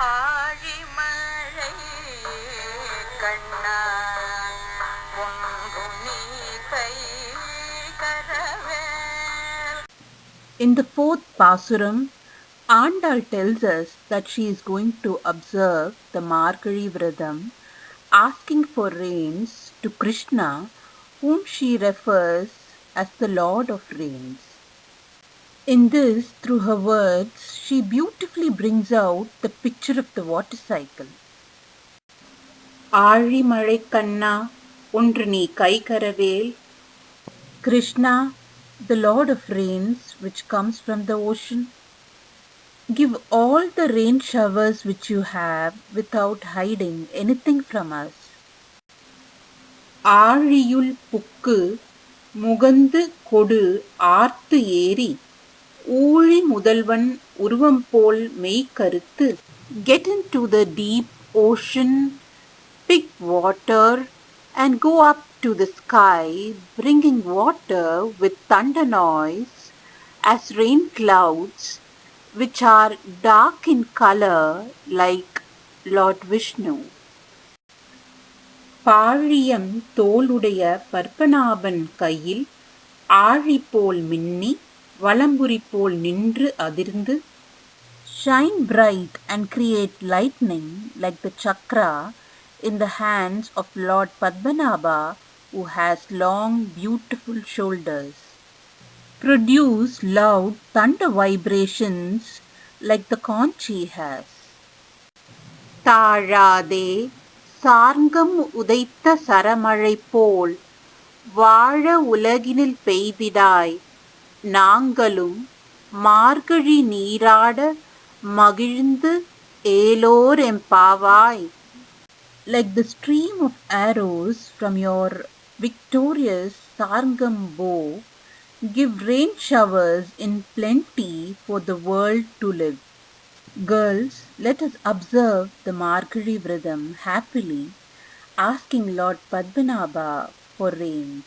ஆழிமழை கண்ணா ஒன்றும் நீ கை கரவேல். In the fourth Pasuram, Andal tells us that she is going to observe the Margazhi Vratham, asking for rains to Krishna, whom she refers as the Lord of Rains. In this, through her words, she beautifully brings out the picture of the water cycle. ஆழிமழை கண்ணா ஒன்று நீ கைகரவேல். Krishna, the Lord of Rains, which comes from the ocean, give all the rain showers which you have without hiding anything from us. ஆழியுள் புக்கு முகந்து கொடு ஆர்த்து ஏறி ஊழி முதல்வன் உருவம் போல் மெய்கருத்து. Get into the deep ocean, pick water, and go up to the sky, bringing water with thunder noise as rain clouds, which are dark in color like Lord Vishnu. பாழியம் தோளுடைய Parpanabhan கையில் ஆழி போல் மின்னி வலம்புரி போல் நின்று அதிர்ந்து. Shine bright and create lightning like the chakra in the hands of Lord Padmanabha, who has long beautiful shoulders. Produce loud thunder vibrations like the conch he has. தாழாதே சார்ங்கம் உதைத்த சரமழை போல் வாழ உலகினில் பெய்திடாய் நாங்களும் மார்கழி நீராட மகிழ்ந்து ஏலோர் எம்பாவாய். Like the stream of arrows from your victorious Sargam bow, give rain showers in plenty for the world to live. Girls, let us observe the Margazhi Vratham happily, asking Lord Padmanabha for rains.